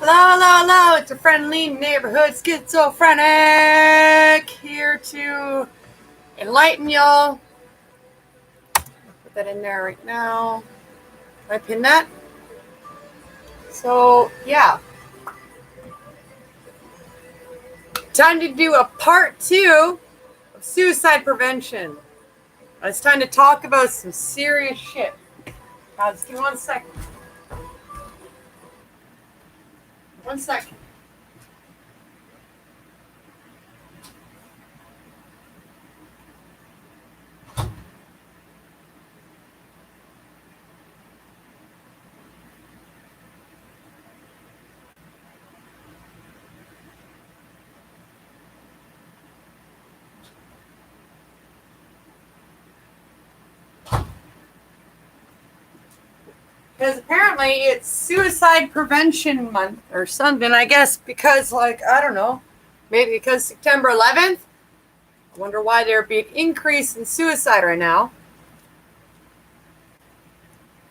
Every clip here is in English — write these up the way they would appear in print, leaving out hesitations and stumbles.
Hello, hello, hello. It's a friendly neighborhood schizophrenic here to enlighten y'all. Put that in there right now. Can I pin that? So, yeah. Time to do a part 2 of suicide prevention. It's time to talk about some serious shit. Just give me 1 second. 1 second. Because apparently it's Suicide Prevention Month or something, I guess, because, I don't know, maybe because September 11th? I wonder why there'd be an increase in suicide right now.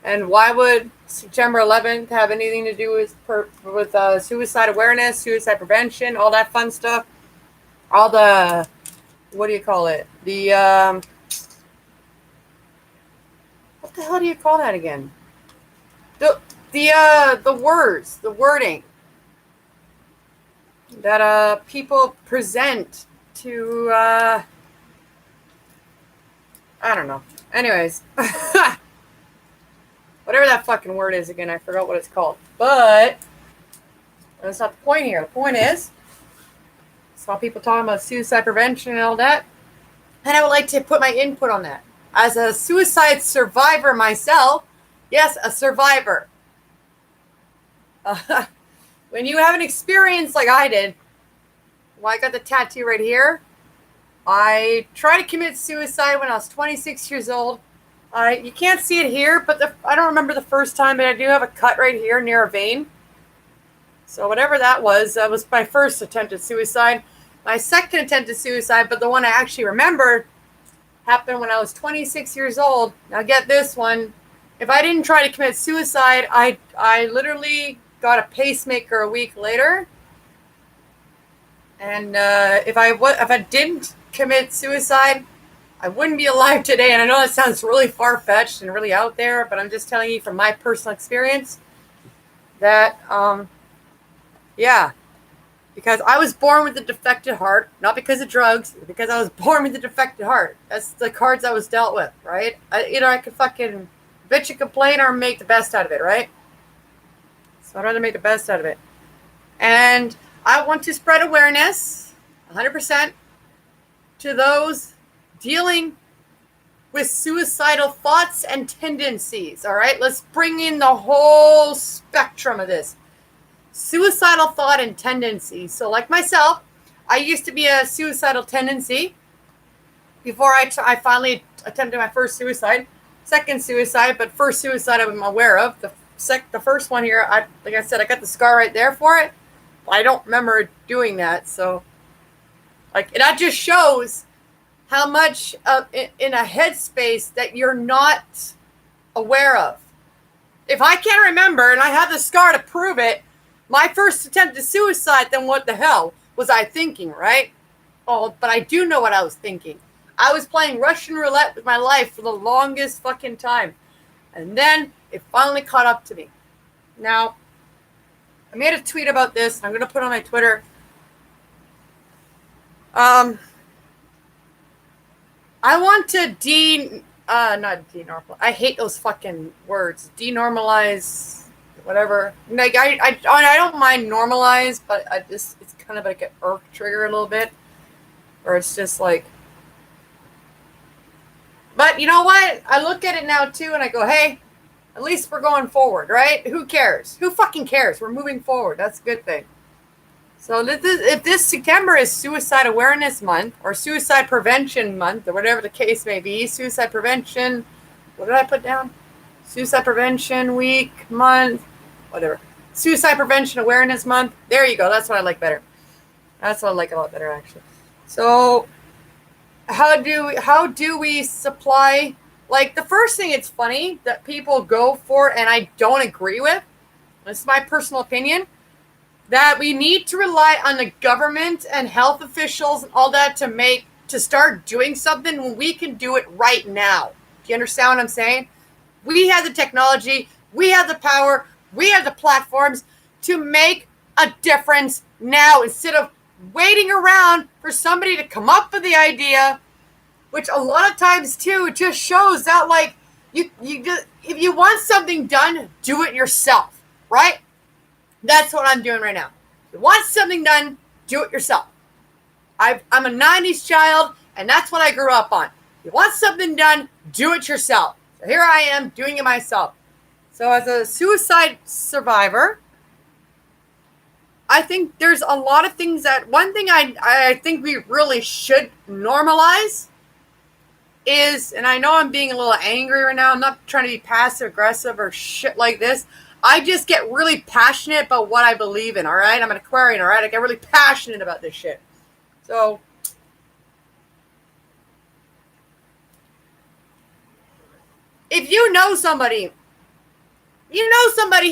And why would September 11th have anything to do with suicide awareness, suicide prevention, all that fun stuff? All the, what do you call it? What the hell do you call that again? The words, the wording that people present to I don't know. Anyways, whatever that fucking word is again, I forgot what it's called. But that's not the point here. The point is, I saw people talking about suicide prevention and all that, and I would like to put my input on that. As a suicide survivor myself, yes, a survivor. When you have an experience like I did, well, I got the tattoo right here. I tried to commit suicide when I was 26 years old. You can't see it here, but I don't remember the first time, but I do have a cut right here near a vein. So whatever that was my first attempt at suicide. My second attempt at suicide, but the one I actually remembered, happened when I was 26 years old. Now get this one. If I didn't try to commit suicide, I literally got a pacemaker a week later. And if I didn't commit suicide, I wouldn't be alive today. And I know that sounds really far-fetched and really out there, but I'm just telling you from my personal experience that, yeah, because I was born with a defective heart, not because of drugs, because I was born with a defective heart. That's the cards I was dealt with, right? I could fucking bitch and complain or make the best out of it, right? So I'd rather make the best out of it. And I want to spread awareness, 100%, to those dealing with suicidal thoughts and tendencies, all right? Let's bring in the whole spectrum of this. Suicidal thought and tendency. So like myself, I used to be a suicidal tendency before I finally attempted my first suicide. Second suicide, but first suicide I'm aware of. The first one here, like I said, I got the scar right there for it. I don't remember doing that. So that just shows how much in a headspace that you're not aware of. If I can't remember and I have the scar to prove it, my first attempt at suicide, then what the hell was I thinking, right? Oh, but I do know what I was thinking. I was playing Russian roulette with my life for the longest fucking time. And then it finally caught up to me. Now, I made a tweet about this. I'm going to put it on my Twitter. I want to not denormalize. I hate those fucking words. Denormalize, whatever. Like I don't mind normalize, but it's kind of like an irk trigger a little bit, or it's just like. But you know what? I look at it now too, and I go, hey, at least we're going forward, right? Who cares? Who fucking cares? We're moving forward. That's a good thing. So if this September is Suicide Awareness Month or Suicide Prevention Month or whatever the case may be, suicide prevention, what did I put down? Suicide Prevention Week, Month, whatever. Suicide Prevention Awareness Month. There you go. That's what I like better. That's what I like a lot better, actually. So how do we supply, like the first thing it's funny that people go for and I don't agree with, this is my personal opinion, that we need to rely on the government and health officials and all that to start doing something when we can do it right now. Do you understand what I'm saying? We have the technology, we have the power, we have the platforms to make a difference now instead of waiting around for somebody to come up with the idea, which a lot of times too just shows that like you just, if you want something done, do it yourself, right? That's what I'm doing right now. If you want something done, do it yourself. I'm a 90s child, and that's what I grew up on. If you want something done, do it yourself. So here I am doing it myself. So as a suicide survivor, I think there's a lot of things that, one thing I think we really should normalize is, and I know I'm being a little angry right now, I'm not trying to be passive aggressive or shit like this. I just get really passionate about what I believe in, all right? I'm an Aquarian, all right? I get really passionate about this shit. So, if you know somebody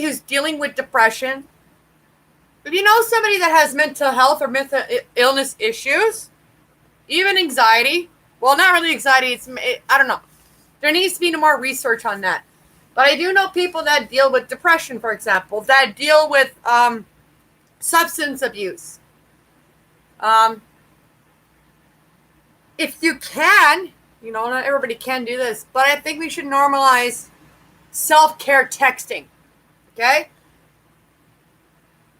who's dealing with depression, if you know somebody that has mental health or mental illness issues, even anxiety, well, not really anxiety, I don't know. There needs to be more research on that. But I do know people that deal with depression, for example, that deal with substance abuse. If you can, not everybody can do this, but I think we should normalize self-care texting, okay?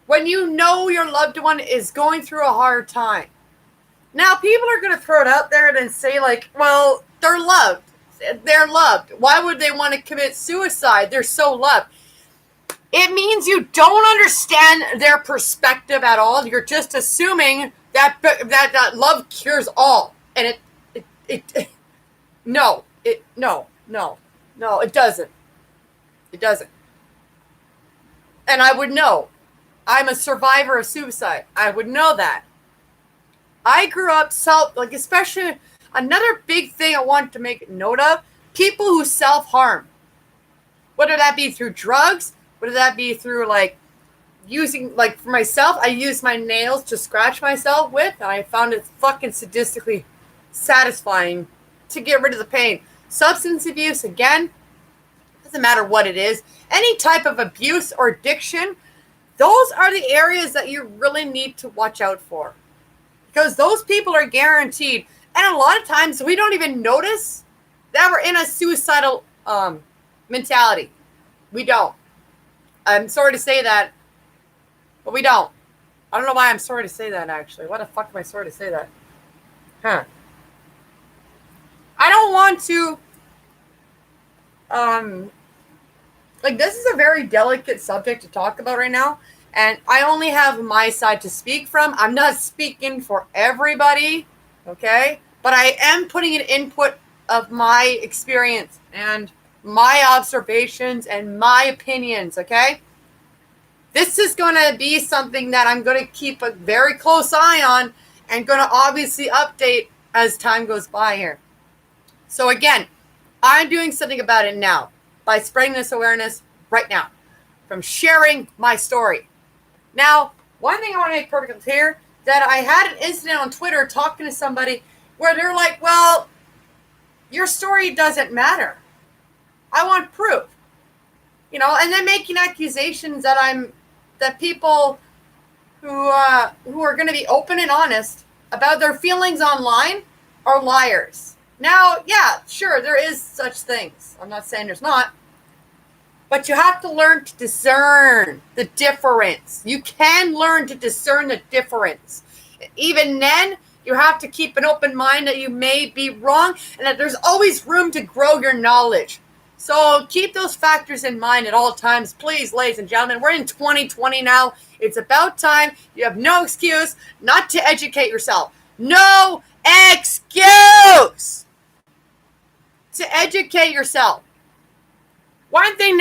When you know your loved one is going through a hard time. Now, people are going to throw it out there and say, like, well, they're loved. They're loved. Why would they want to commit suicide? They're so loved. It means you don't understand their perspective at all. You're just assuming that love cures all. And no, it doesn't. It doesn't. And I would know. I'm a survivor of suicide. I would know that. I grew up especially another big thing I want to make note of, people who self-harm. Whether that be through drugs, whether that be through using, for myself, I use my nails to scratch myself with, and I found it fucking sadistically satisfying to get rid of the pain. Substance abuse, again, doesn't matter what it is. Any type of abuse or addiction, those are the areas that you really need to watch out for. Because those people are guaranteed. And a lot of times we don't even notice that we're in a suicidal mentality. We don't. I'm sorry to say that, but we don't. I don't know why I'm sorry to say that, actually. Why the fuck am I sorry to say that? Huh. I don't want to... this is a very delicate subject to talk about right now. And I only have my side to speak from. I'm not speaking for everybody, okay? But I am putting an input of my experience and my observations and my opinions, okay? This is going to be something that I'm going to keep a very close eye on and going to obviously update as time goes by here. So again, I'm doing something about it now by spreading this awareness right now from sharing my story. Now, one thing I want to make perfectly clear, that I had an incident on Twitter talking to somebody where they're like, well, your story doesn't matter. I want proof. And then making accusations that people who are going to be open and honest about their feelings online are liars. Now, yeah, sure, there is such things. I'm not saying there's not. But you have to learn to discern the difference. You can learn to discern the difference. Even then, you have to keep an open mind that you may be wrong and that there's always room to grow your knowledge. So keep those factors in mind at all times. Please, ladies and gentlemen, we're in 2020 now. It's about time. You have no excuse not to educate yourself. No excuse to educate yourself. One thing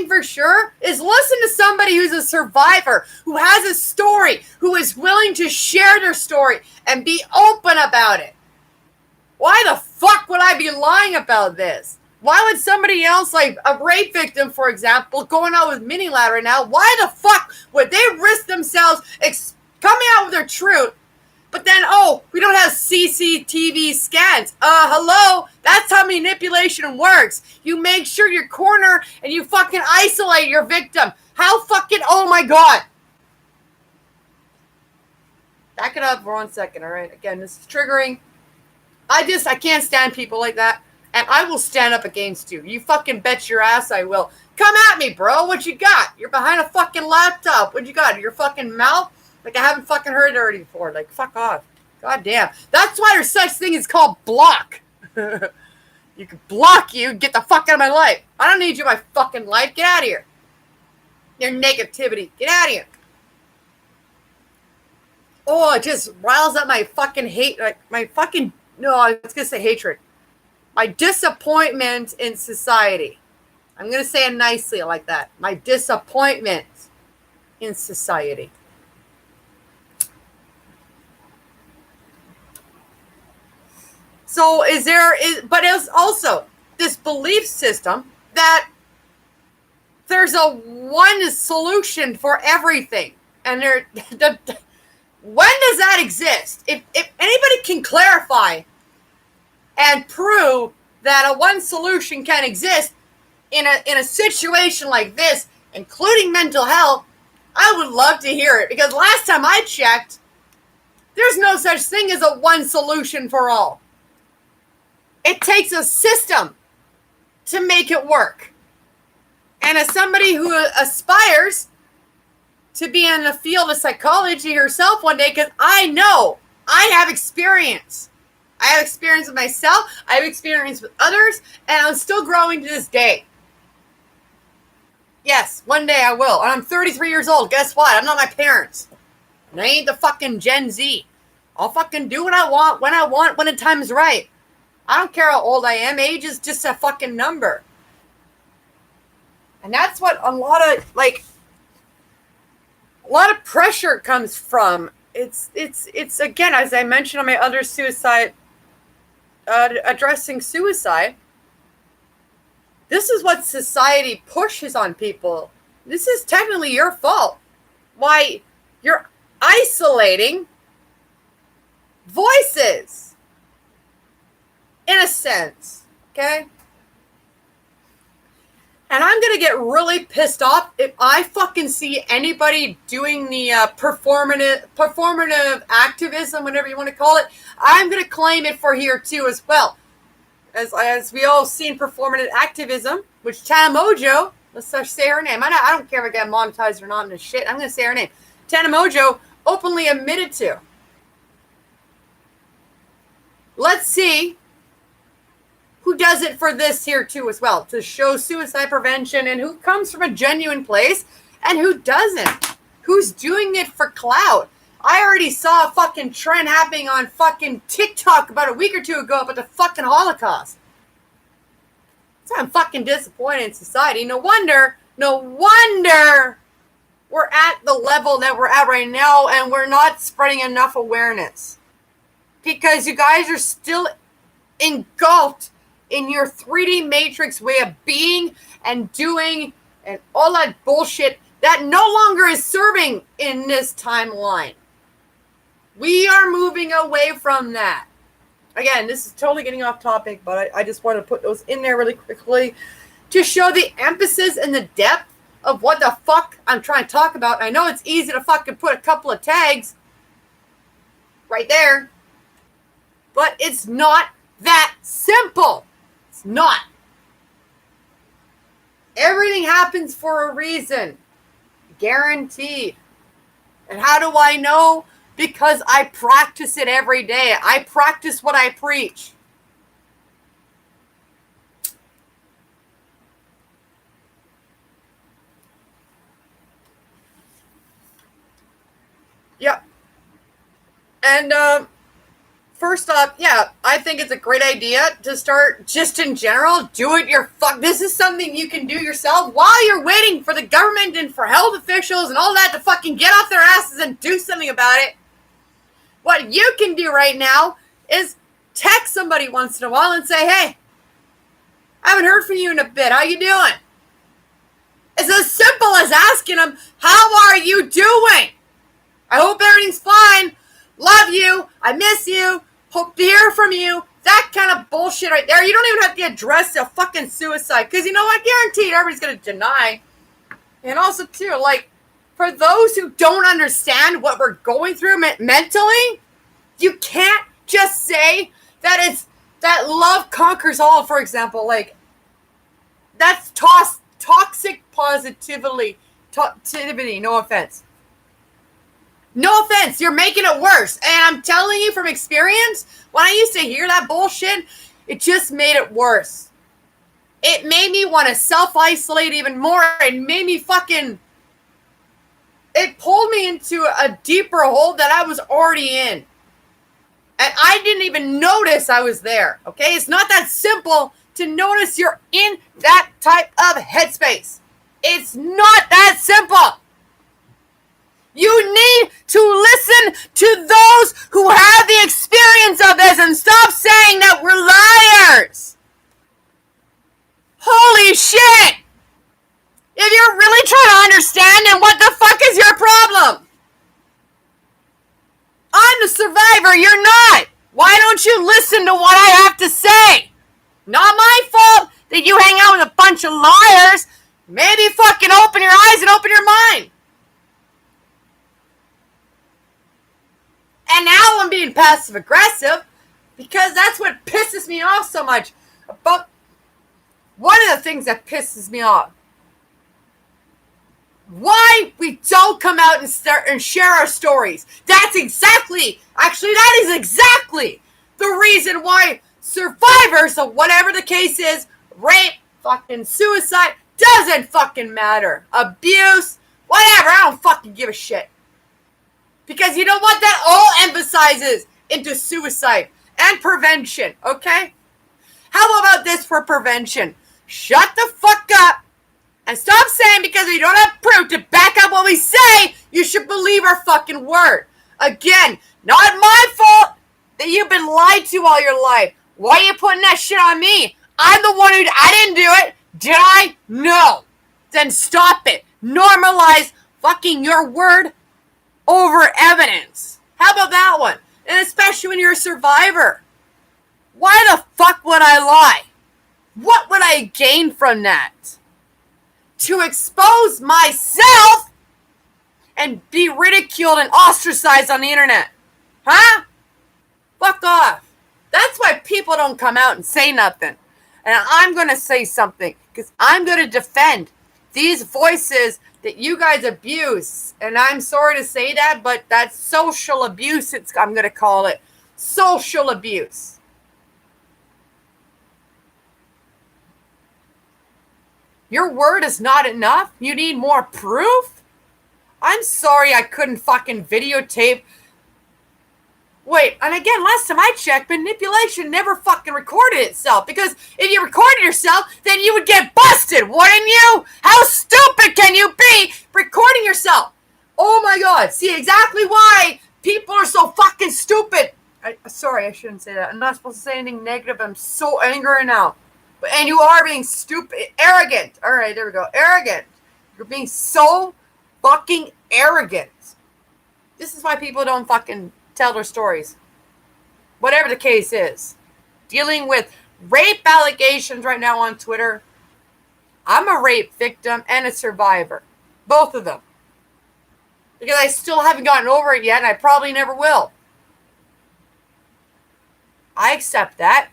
for sure is listen to somebody who's a survivor, who has a story, who is willing to share their story and be open about it. Why the fuck would I be lying about this? Why would somebody else, like a rape victim, for example, going out with Mini-Lad right now, why the fuck would they risk themselves coming out with their truth? But then, oh, we don't have CCTV scans. Hello? That's how manipulation works. You make sure you corner and you fucking isolate your victim. How fucking, oh my God. Back it up for 1 second, all right? Again, this is triggering. I can't stand people like that. And I will stand up against you. You fucking bet your ass I will. Come at me, bro. What you got? You're behind a fucking laptop. What you got? Your fucking mouth? Like, I haven't fucking heard it already before. Like, fuck off. God damn. That's why there's such thing as called block. You can block you and get the fuck out of my life. I don't need you in my fucking life. Get out of here. Your negativity. Get out of here. Oh, it just riles up my fucking hate. Like, my fucking, no, I was going to say hatred. My disappointment in society. I'm going to say it nicely like that. My disappointment in society. So but it's also this belief system that there's a one solution for everything. And when does that exist? If anybody can clarify and prove that a one solution can exist in a situation like this, including mental health, I would love to hear it. Because last time I checked, there's no such thing as a one solution for all. It takes a system to make it work. And as somebody who aspires to be in the field of psychology herself one day, because I know I have experience. I have experience with myself. I have experience with others. And I'm still growing to this day. Yes, one day I will. And I'm 33 years old. Guess what? I'm not my parents. And I ain't the fucking Gen Z. I'll fucking do what I want, when the time's right. I don't care how old I am. Age is just a fucking number. And that's what a lot of pressure comes from. It's again, as I mentioned on my other suicide, addressing suicide. This is what society pushes on people. This is technically your fault. Why you're isolating voices. In a sense, okay? And I'm going to get really pissed off if I fucking see anybody doing the performative activism, whatever you want to call it. I'm going to claim it for here too as well. As we all seen performative activism, which Tana Mongeau, let's just say her name. I don't care if I get monetized or not in this shit. I'm going to say her name. Tana Mongeau openly admitted to. Let's see who does it for this here too as well, to show suicide prevention, and who comes from a genuine place and who doesn't. Who's doing it for clout. I already saw a fucking trend happening on fucking TikTok about a week or two ago about the fucking Holocaust. So I'm fucking disappointed in society. No wonder we're at the level that we're at right now and we're not spreading enough awareness. Because you guys are still engulfed in your 3D matrix way of being and doing and all that bullshit that no longer is serving in this timeline. We are moving away from that. Again, this is totally getting off topic, but I just want to put those in there really quickly to show the emphasis and the depth of what the fuck I'm trying to talk about. I know it's easy to fucking put a couple of tags right there, but it's not that simple. It's not. Everything happens for a reason. Guaranteed. And how do I know? Because I practice it every day. I practice what I preach. Yep. And first off, yeah, I think it's a great idea to start just in general. Do it your fuck. This is something you can do yourself while you're waiting for the government and for health officials and all that to fucking get off their asses and do something about it. What you can do right now is text somebody once in a while and say, hey, I haven't heard from you in a bit. How you doing? It's as simple as asking them, how are you doing? I hope everything's fine. Love you. I miss you. Hope to hear from you. That kind of bullshit right there. You don't even have to address a fucking suicide. Because you know what? Guaranteed everybody's going to deny. And also, too, like, for those who don't understand what we're going through mentally, you can't just say that it's that love conquers all, for example. Like, that's toxic positivity. No offense. No offense. You're making it worse. And I'm telling you from experience, when I used to hear that bullshit, it just made it worse. It made me want to self-isolate even more. It made me it pulled me into a deeper hole that I was already in. And I didn't even notice I was there. Okay? It's not that simple to notice you're in that type of headspace. It's not that simple. You need to listen to those who have the experience of this and stop saying that we're liars. Holy shit! If you're really trying to understand, then what the fuck is your problem? I'm the survivor, you're not. Why don't you listen to what I have to say? Not my fault that you hang out with a bunch of liars. Maybe fucking open your eyes and open your mind. And now I'm being passive aggressive because that's what pisses me off so much. But one of the things that pisses me off, why we don't come out and share our stories. That is exactly the reason why survivors of whatever the case is, rape, fucking suicide, doesn't fucking matter. Abuse, whatever, I don't fucking give a shit. Because you know what? That all emphasizes into suicide and prevention, okay? How about this for prevention? Shut the fuck up and stop saying because we don't have proof to back up what we say, you should believe our fucking word. Again, not my fault that you've been lied to all your life. Why are you putting that shit on me? I'm the one I didn't do it. Did I? No. Then stop it. Normalize fucking your word over evidence. How about that one? And especially when you're a survivor. Why the fuck would I lie? What would I gain from that? To expose myself and be ridiculed and ostracized on the internet. Huh? Fuck off. That's why people don't come out and say nothing. And I'm going to say something because I'm going to defend these voices that you guys abuse. And I'm sorry to say that, but that's social abuse. I'm going to call it social abuse. Your word is not enough? You need more proof? I'm sorry I couldn't fucking videotape. Wait, and again, last time I checked, manipulation never fucking recorded itself. Because if you recorded yourself, then you would get busted, wouldn't you? How stupid can you be recording yourself? Oh my god, see exactly why people are so fucking stupid. Sorry, I shouldn't say that. I'm not supposed to say anything negative. I'm so angry now. And you are being stupid, arrogant. All right, there we go. Arrogant. You're being so fucking arrogant. This is why people don't fucking tell their stories. Whatever the case is. Dealing with rape allegations right now on Twitter. I'm a rape victim and a survivor. Both of them. Because I still haven't gotten over it yet, and I probably never will. I accept that.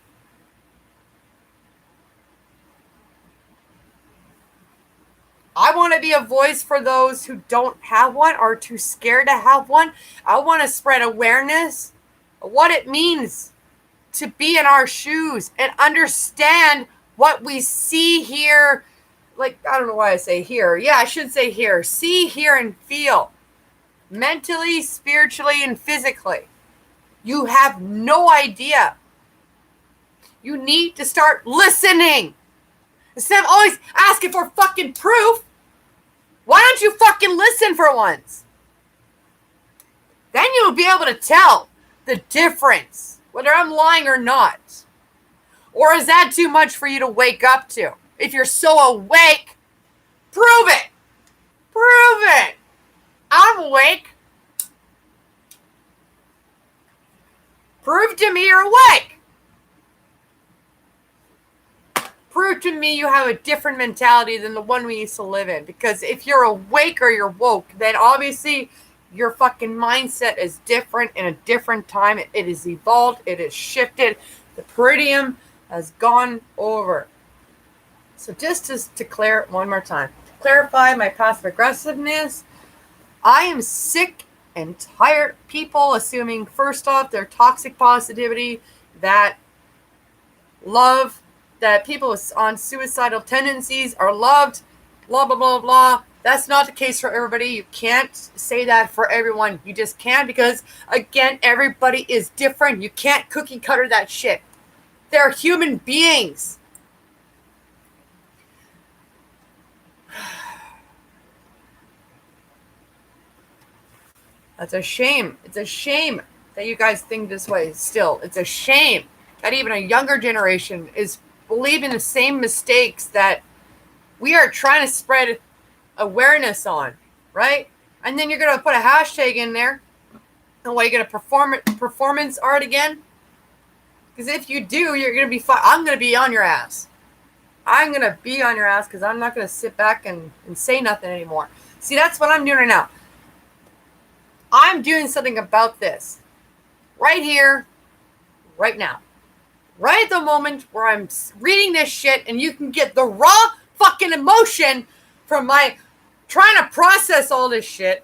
I want to be a voice for those who don't have one or too scared to have one. I want to spread awareness of what it means to be in our shoes and understand what we see here. Like, I don't know why I say here. Yeah, I should say here. See, hear, and feel. Mentally, spiritually, and physically. You have no idea. You need to start listening. Instead of always asking for fucking proof, why don't you fucking listen for once? Then you'll be able to tell the difference, whether I'm lying or not. Or is that too much for you to wake up to? If you're so awake, prove it. Prove it. I'm awake. Prove to me you're awake. Prove to me you have a different mentality than the one we used to live in. Because if you're awake or you're woke, then obviously your fucking mindset is different in a different time. It is evolved. It is shifted. The peridium has gone over. So just to clear it one more time, to clarify my passive aggressiveness, I am sick and tired of people assuming, first off, their toxic positivity, that love, that people on suicidal tendencies are loved, blah, blah, blah, blah. That's not the case for everybody. You can't say that for everyone. You just can't because, again, everybody is different. You can't cookie cutter that shit. They're human beings. That's a shame. It's a shame that you guys think this way still. It's a shame that even a younger generation is believing the same mistakes that we are trying to spread awareness on, right? And then you're going to put a hashtag in there. And what, you're going to performance art again? Because if you do, you're going to be fine. I'm going to be on your ass. I'm going to be on your ass because I'm not going to sit back and say nothing anymore. See, that's what I'm doing right now. I'm doing something about this. Right here, right now. Right at the moment where I'm reading this shit and you can get the raw fucking emotion from my trying to process all this shit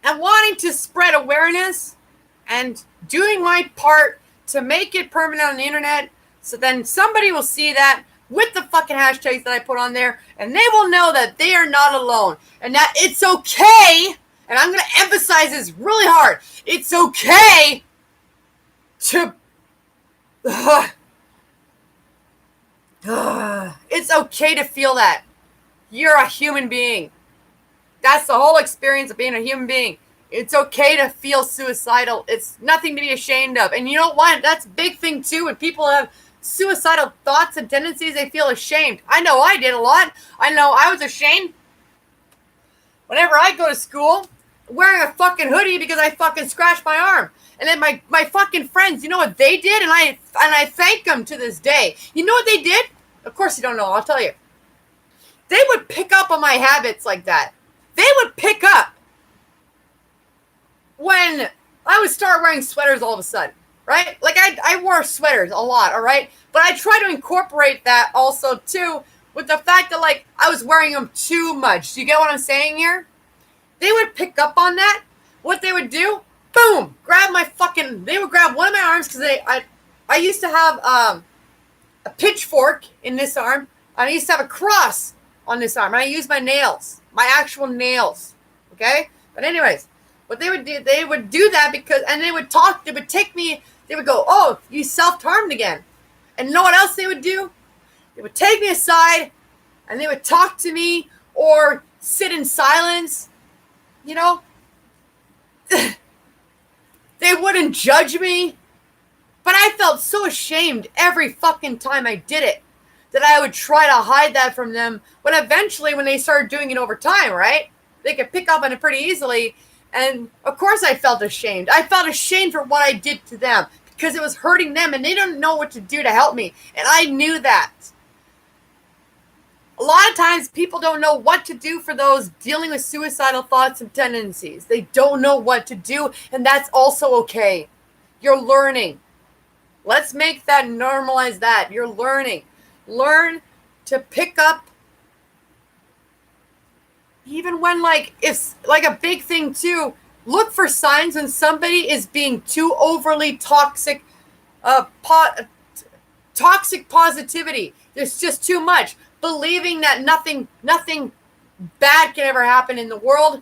and wanting to spread awareness and doing my part to make it permanent on the internet, so then somebody will see that with the fucking hashtags that I put on there, and they will know that they are not alone and that it's okay. And I'm going to emphasize this really hard. It's okay to it's okay to feel that. You're a human being. That's the whole experience of being a human being. It's okay to feel suicidal. It's nothing to be ashamed of. And you know what? That's a big thing too. When people have suicidal thoughts and tendencies, they feel ashamed. I know I did a lot. I know I was ashamed. Whenever I go to school, wearing a fucking hoodie because I fucking scratched my arm. And then my fucking friends, you know what they did? And I thank them to this day. You know what they did? Of course you don't know. I'll tell you. They would pick up on my habits like that. They would pick up when I would start wearing sweaters all of a sudden, right? Like I wore sweaters a lot, all right? But I try to incorporate that also too with the fact that like I was wearing them too much. Do you get what I'm saying here? They would pick up on that. What they would do, boom, they would grab one of my arms because I used to have a pitchfork in this arm. And I used to have a cross on this arm. And I used my nails, my actual nails, okay? But anyways, what they would do that because, and they would take me, they would go, oh, you self-harmed again. And you know what else they would do? They would take me aside and they would talk to me or sit in silence. You know, they wouldn't judge me, but I felt so ashamed every fucking time I did it that I would try to hide that from them. But eventually, when they started doing it over time, right, they could pick up on it pretty easily. And of course, I felt ashamed. I felt ashamed for what I did to them because it was hurting them and they didn't know what to do to help me. And I knew that. A lot of times people don't know what to do for those dealing with suicidal thoughts and tendencies. They don't know what to do, and that's also okay. You're learning. Let's make that, normalize that. You're learning. Learn to pick up, even when it's like a big thing too, look for signs when somebody is being too overly toxic, toxic positivity. There's just too much. Believing that nothing bad can ever happen in the world.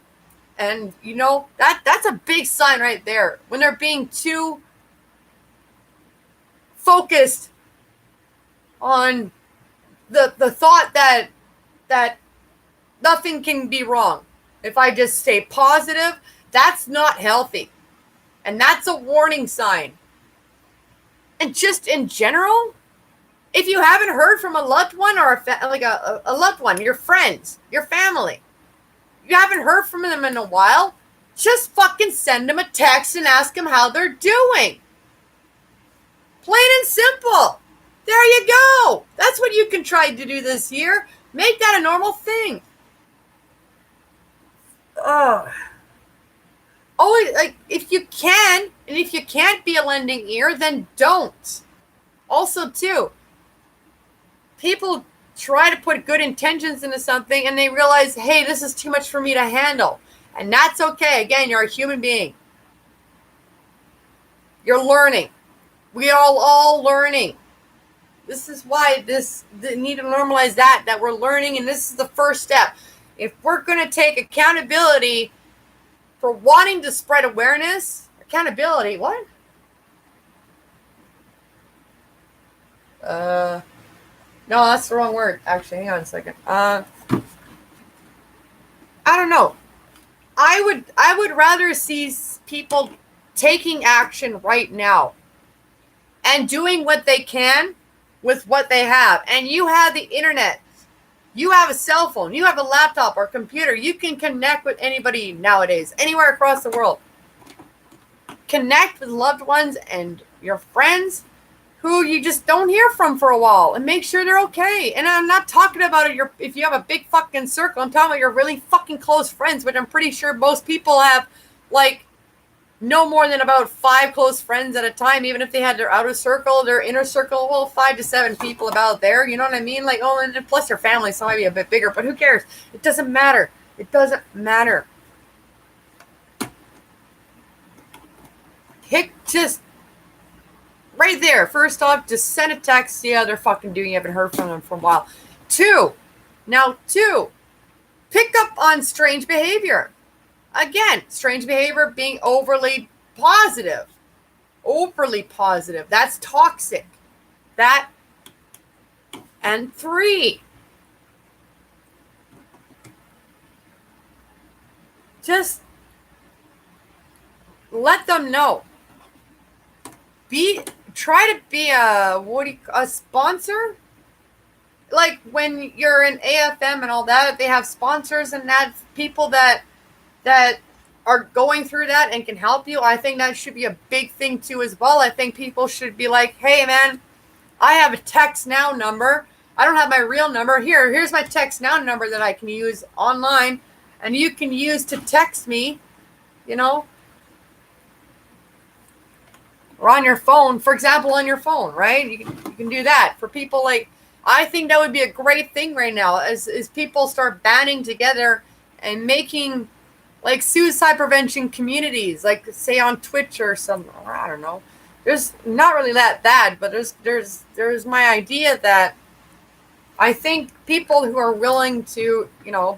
And you know, that's a big sign right there. When they're being too focused on the thought that nothing can be wrong. If I just stay positive, that's not healthy. And that's a warning sign. And just in general, if you haven't heard from a loved one or a loved one, your friends, your family, you haven't heard from them in a while, just fucking send them a text and ask them how they're doing. Plain and simple. There you go. That's what you can try to do this year. Make that a normal thing. Always, like, if you can, and if you can't be a lending ear, then don't. Also, too, people try to put good intentions into something and they realize, hey, this is too much for me to handle. And that's okay. Again, you're a human being. You're learning. We are all learning. This is why need to normalize that we're learning, and this is the first step. If we're going to take accountability for wanting to spread awareness, accountability, what? No, that's the wrong word. Actually, hang on a second. I don't know. I would rather see people taking action right now and doing what they can with what they have. And you have the internet. You have a cell phone. You have a laptop or computer. You can connect with anybody nowadays, anywhere across the world. Connect with loved ones and your friends who you just don't hear from for a while, and make sure they're okay. And I'm not talking about if you have a big fucking circle. I'm talking about your really fucking close friends, which I'm pretty sure most people have, like, no more than about 5 close friends at a time, even if they had their outer circle, their inner circle, well, 5 to 7 people about there. You know what I mean? Like, oh, and plus your family, so it might be a bit bigger, but who cares? It doesn't matter. It doesn't matter. Just right there. First off, just send a text, see how they're fucking doing. You haven't heard from them for a while. 2, pick up on strange behavior. Again, strange behavior being overly positive. That's toxic. And 3, just let them know. Try to be a sponsor. Like when you're in AFM and all that, they have sponsors and that people that are going through that and can help you. I think that should be a big thing too as well. I think people should be like, hey man, I have a text now number. I don't have my real number. Here's my text now number that I can use online and you can use to text me, or on your phone, for example, on your phone, right? You can do that for people. Like, I think that would be a great thing right now as people start banding together and making like suicide prevention communities, like say on Twitch or something. I don't know. There's not really that bad, but there's my idea that I think people who are willing to,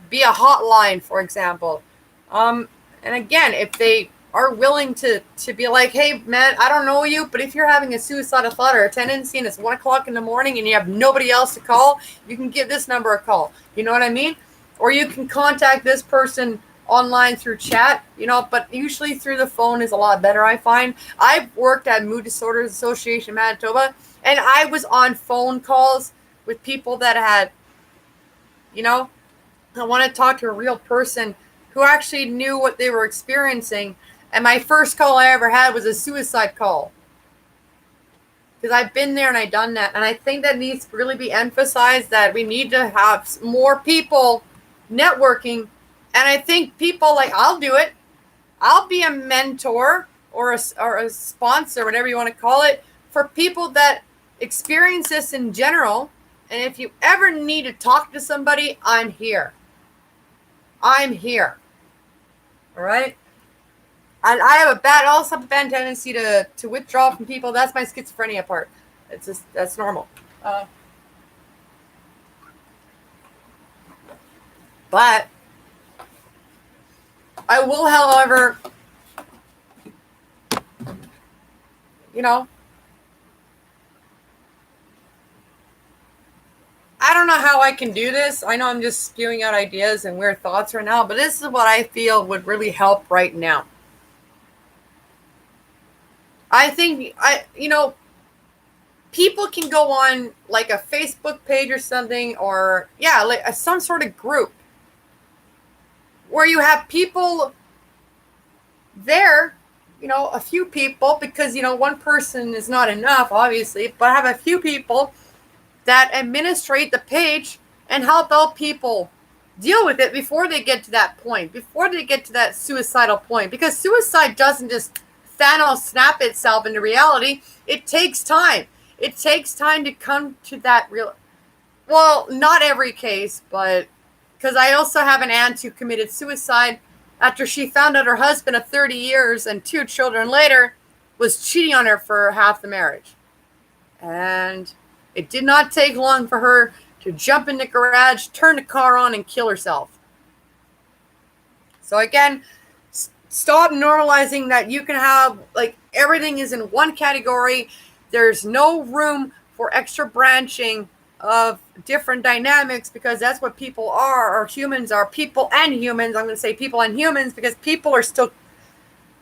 be a hotline, for example. And again, if they are willing to be like, hey man, I don't know you, but if you're having a suicidal thought or a tendency and it's 1:00 in the morning and you have nobody else to call, you can give this number a call. You know what I mean? Or you can contact this person online through chat, but usually through the phone is a lot better, I find. I've worked at Mood Disorders Association Manitoba, and I was on phone calls with people that had, I want to talk to a real person who actually knew what they were experiencing. And my first call I ever had was a suicide call. Because I've been there and I've done that. And I think that needs to really be emphasized, that we need to have more people networking. And I think people like, I'll do it. I'll be a mentor or a sponsor, whatever you want to call it, for people that experience this in general. And if you ever need to talk to somebody, I'm here. All right? And I also have a bad tendency to withdraw from people. That's my schizophrenia part. That's normal. But I will, however, I don't know how I can do this. I know I'm just spewing out ideas and weird thoughts right now, but this is what I feel would really help right now. I think, people can go on like a Facebook page or something, or like some sort of group where you have people there, a few people, because one person is not enough, obviously, but have a few people that administrate the page and help out people deal with it before they get to that point, before they get to that suicidal point. Because suicide doesn't just Thanos snap itself into reality. It takes time. It takes time to come to that real. Well, not every case, but because I also have an aunt who committed suicide after she found out her husband of 30 years and 2 children later was cheating on her for half the marriage. And it did not take long for her to jump in the garage, turn the car on, and kill herself. So again, stop normalizing that you can have, like, everything is in one category. There's no room for extra branching of different dynamics, because that's what people are, or humans are. People and humans. I'm going to say people and humans, because people are still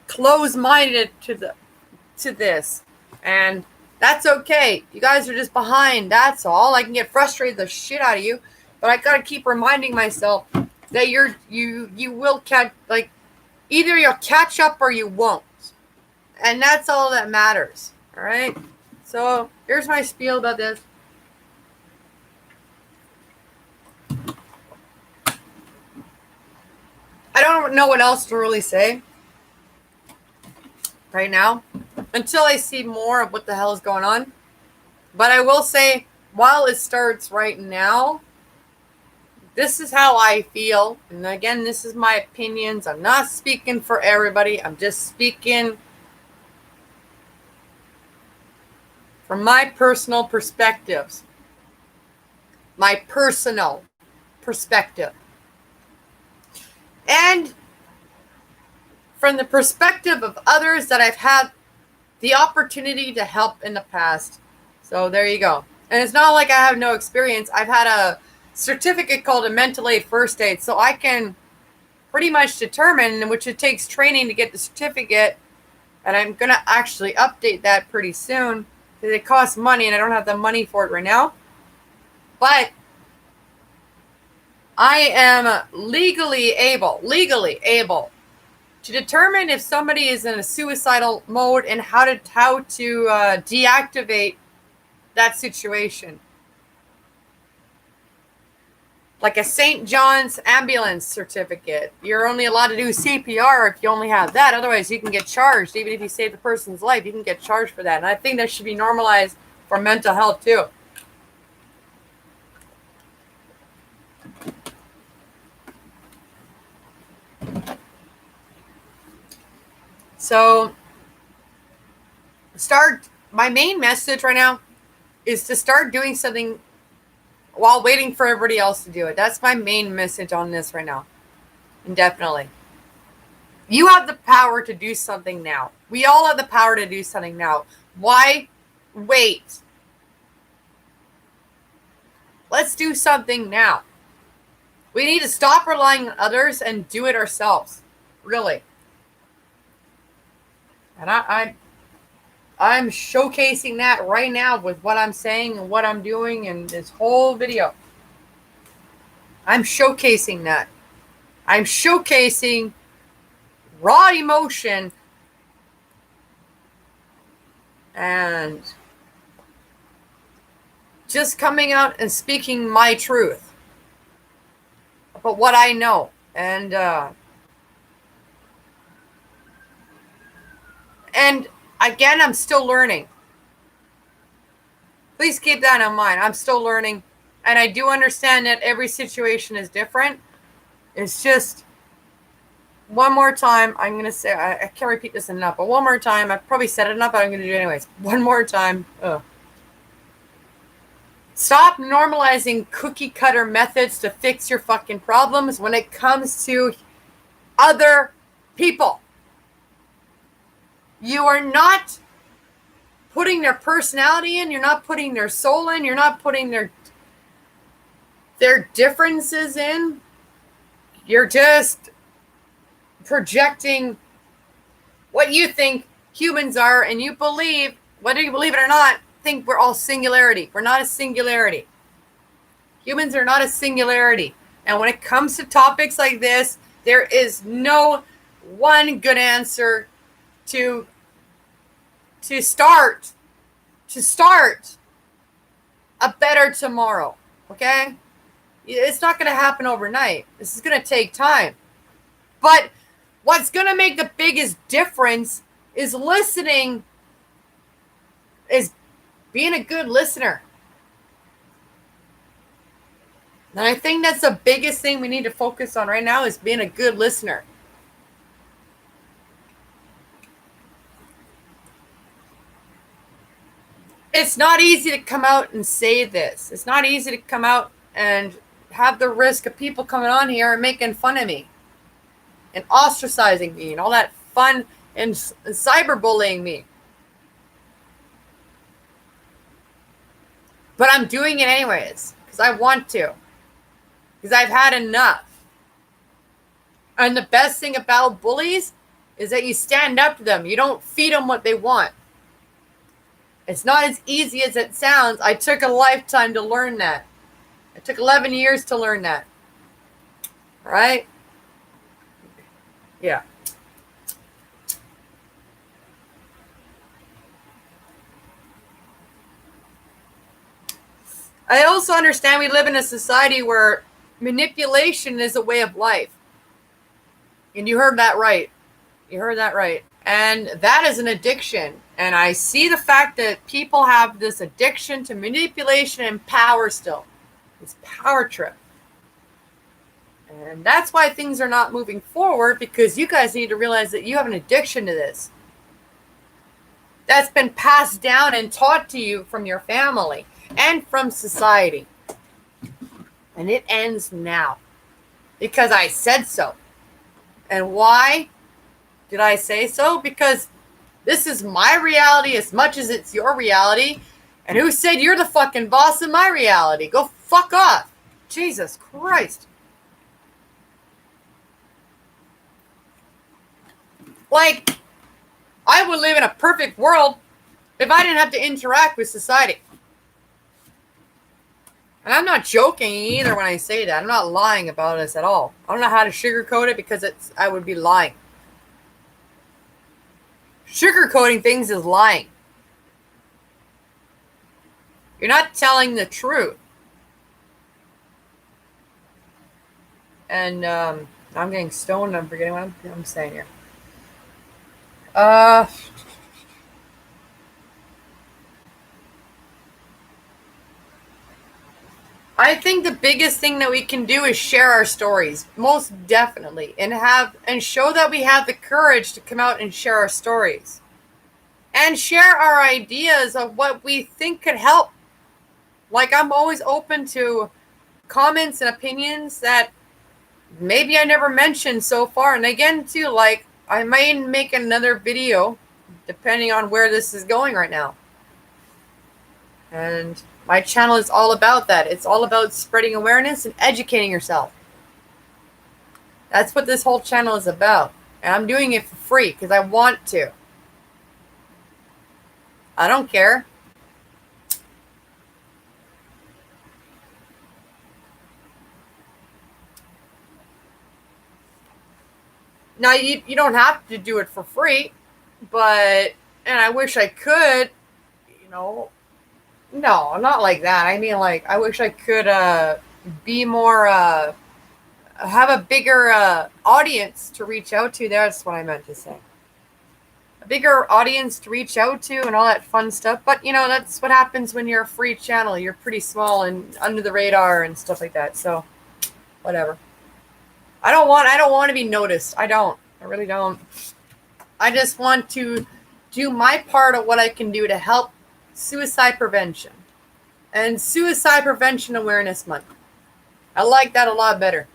closed-minded to this. And that's okay. You guys are just behind. That's all. I can get frustrated the shit out of you, but I gotta keep reminding myself that you will catch, like, either you'll catch up or you won't, and that's all that matters. All right. So here's my spiel about this. I don't know what else to really say right now until I see more of what the hell is going on. But I will say, while it starts right now, this is how I feel. And again, this is my opinions. I'm not speaking for everybody. I'm just speaking from my personal perspectives. My personal perspective. And from the perspective of others that I've had the opportunity to help in the past. So there you go. And it's not like I have no experience. I've had a certificate called a mental aid first aid. So I can pretty much determine, which it takes training to get the certificate. And I'm going to actually update that pretty soon, because it costs money and I don't have the money for it right now. But I am legally able to determine if somebody is in a suicidal mode and how to deactivate that situation. Like a St. John's ambulance certificate. You're only allowed to do CPR if you only have that. Otherwise, you can get charged. Even if you save the person's life, you can get charged for that. And I think that should be normalized for mental health too. So, my main message right now is to start doing something while waiting for everybody else to do it. That's my main message on this right now. Indefinitely. You have the power to do something now. We all have the power to do something now. Why wait? Let's do something now. We need to stop relying on others and do it ourselves. Really. And I'm showcasing that right now with what I'm saying and what I'm doing in this whole video. I'm showcasing that. I'm showcasing raw emotion and just coming out and speaking my truth about what I know. And again, I'm still learning. Please keep that in mind. I'm still learning. And I do understand that every situation is different. It's just, one more time, I'm going to say, I can't repeat this enough, but one more time, I've probably said it enough, but I'm going to do it anyways. One more time. Stop normalizing cookie cutter methods to fix your fucking problems when it comes to other people. You are not putting their personality in. You're not putting their soul in. You're not putting their differences in. You're just projecting what you think humans are, and you believe, whether you believe it or not, think we're all singularity. We're not a singularity. Humans are not a singularity. And when it comes to topics like this, there is no one good answer to start a better tomorrow. Okay? It's not going to happen overnight. This is going to take time. But what's going to make the biggest difference is listening, is being a good listener. And I think that's the biggest thing we need to focus on right now, is being a good listener. It's not easy to come out and say this. It's not easy to come out and have the risk of people coming on here and making fun of me and ostracizing me and all that fun and cyberbullying me. But I'm doing it anyways because I want to. Because I've had enough. And the best thing about bullies is that you stand up to them. You don't feed them what they want. It's not as easy as it sounds. I took a lifetime to learn that. It took 11 years to learn that. All right? Yeah. I also understand we live in a society where manipulation is a way of life. And you heard that right. You heard that right. And that is an addiction. And I see the fact that people have this addiction to manipulation and power still. It's power trip. And that's why things are not moving forward, because you guys need to realize that you have an addiction to this. That's been passed down and taught to you from your family and from society. And it ends now. Because I said so. And why did I say so? Because this is my reality as much as it's your reality. And who said you're the fucking boss of my reality? Go fuck off. Jesus Christ. Like, I would live in a perfect world if I didn't have to interact with society. And I'm not joking either when I say that. I'm not lying about this at all. I don't know how to sugarcoat it because I would be lying. Sugarcoating things is lying. You're not telling the truth. And I'm getting stoned. I'm forgetting what I'm saying here. I think the biggest thing that we can do is share our stories, most definitely, and show that we have the courage to come out and share our stories. And share our ideas of what we think could help. Like, I'm always open to comments and opinions that maybe I never mentioned so far. And again, too, like, I might make another video depending on where this is going right now. And my channel is all about that. It's all about spreading awareness and educating yourself. That's what this whole channel is about. And I'm doing it for free because I want to. I don't care. Now, you don't have to do it for free, but, and I wish I could, no, not like that. I mean, like, I wish I could be more, have a bigger audience to reach out to. That's what I meant to say. A bigger audience to reach out to and all that fun stuff. But, that's what happens when you're a free channel. You're pretty small and under the radar and stuff like that. So, whatever. I don't want to be noticed. I really don't. I just want to do my part of what I can do to help suicide prevention and Suicide Prevention Awareness Month. I like that a lot better.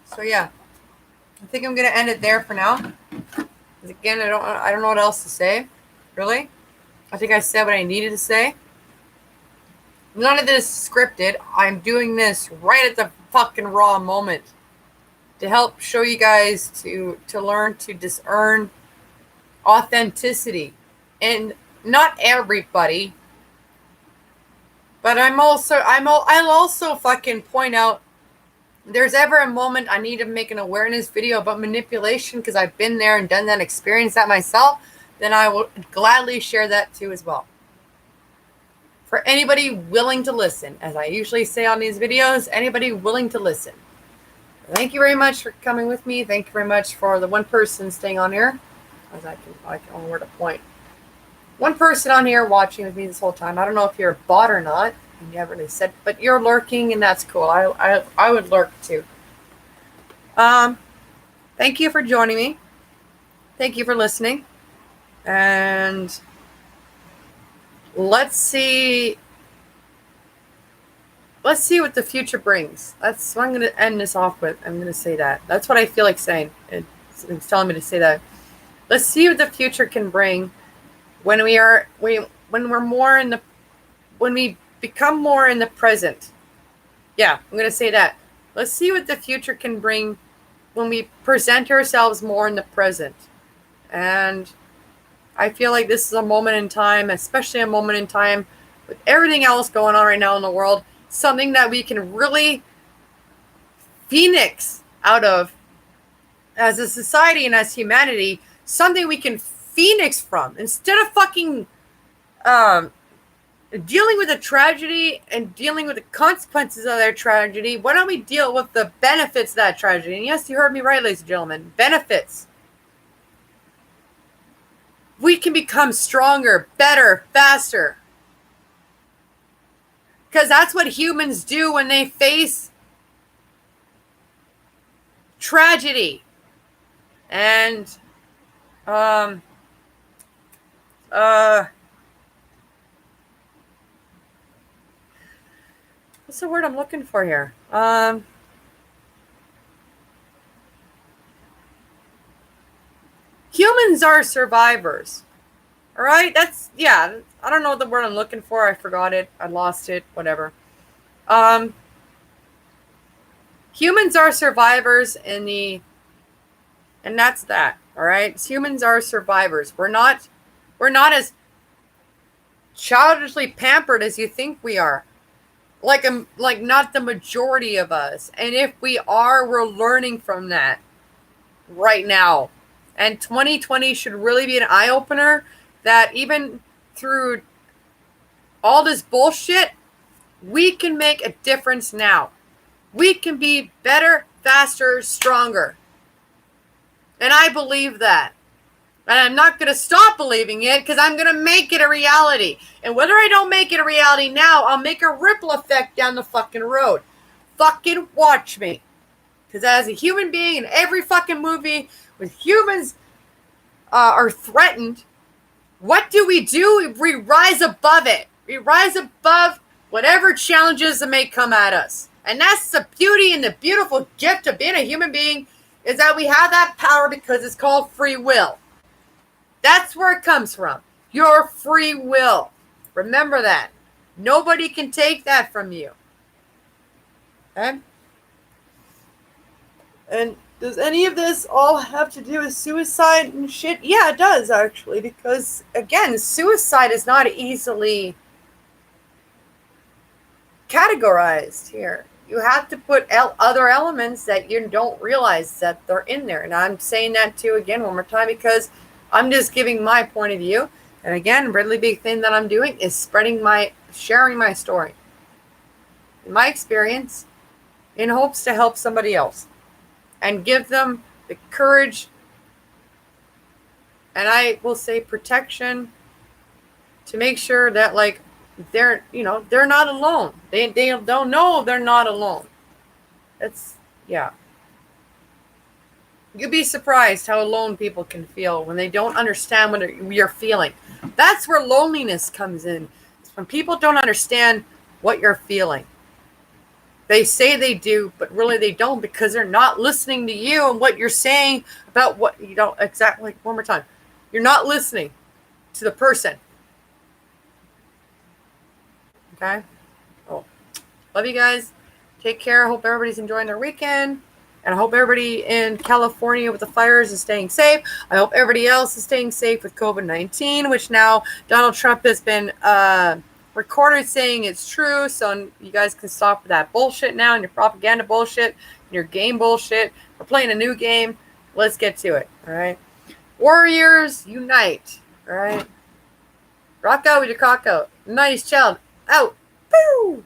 So yeah, I think I'm gonna end it there for now. Because again, I don't know what else to say. Really, I think I said what I needed to say. None of this is scripted. I'm doing this right at the fucking raw moment. to help show you guys to learn to discern authenticity. And not everybody, but I'll also fucking point out there's ever a moment I need to make an awareness video about manipulation because I've been there and done that, experienced that myself, then I will gladly share that too as well. For anybody willing to listen, as I usually say on these videos, anybody willing to listen. Thank you very much for coming with me. Thank you very much for the one person staying on here, as I can only word a point. One person on here watching with me this whole time. I don't know if you're a bot or not. You haven't really said, but you're lurking, and that's cool. I would lurk too. Thank you for joining me. Thank you for listening. And let's see what the future brings. That's what I'm going to end this off with. I'm going to say that. That's what I feel like saying. It's telling me to say that. Let's see what the future can bring when we become more in the present. Yeah, I'm going to say that. Let's see what the future can bring when we present ourselves more in the present. And I feel like this is a moment in time, especially a moment in time with everything else going on right now in the world, something that we can really phoenix out of as a society and as humanity, something we can phoenix from. Instead of fucking dealing with a tragedy and dealing with the consequences of their tragedy, why don't we deal with the benefits of that tragedy? And yes, you heard me right, ladies and gentlemen. Benefits. We can become stronger, better, faster. Because that's what humans do when they face tragedy. And what's the word I'm looking for here? Humans are survivors. All right? I don't know what the word I'm looking for. I forgot it. I lost it. Whatever. Humans are survivors and that's that. All right? Humans are survivors. We're not as childishly pampered as you think we are. Like not the majority of us. And if we are, we're learning from that right now. And 2020 should really be an eye-opener that even through all this bullshit, we can make a difference now. We can be better, faster, stronger. And I believe that. And I'm not going to stop believing it because I'm going to make it a reality. And whether I don't make it a reality now, I'll make a ripple effect down the fucking road. Fucking watch me. Because as a human being in every fucking movie when humans are threatened, what do? We rise above it. We rise above whatever challenges that may come at us. And that's the beauty and the beautiful gift of being a human being, is that we have that power because it's called free will. That's where it comes from. Your free will. Remember that. Nobody can take that from you. Okay? And does any of this all have to do with suicide and shit? Yeah, it does, actually. Because, again, suicide is not easily categorized here. You have to put other elements that you don't realize that they're in there. And I'm saying that too, again, one more time, because I'm just giving my point of view. And again, a really big thing that I'm doing is sharing my story. In my experience, in hopes to help somebody else. And give them the courage, and I will say protection, to make sure that they're not alone. They don't know they're not alone. You'd be surprised how alone people can feel when they don't understand what you're feeling. That's where loneliness comes in. It's when people don't understand what you're feeling. They say they do, but really they don't, because they're not listening to you and what you're saying about what you don't exactly. One more time. You're not listening to the person. Okay? Oh, love you guys. Take care. Hope everybody's enjoying their weekend. And I hope everybody in California with the fires is staying safe. I hope everybody else is staying safe with COVID-19, which now Donald Trump has been recorded saying it's true. So you guys can stop that bullshit now and your propaganda bullshit, and your game bullshit. We're playing a new game. Let's get to it. All right. Warriors unite. All right. Rock out with your cock out. Nice child. Out. Boo!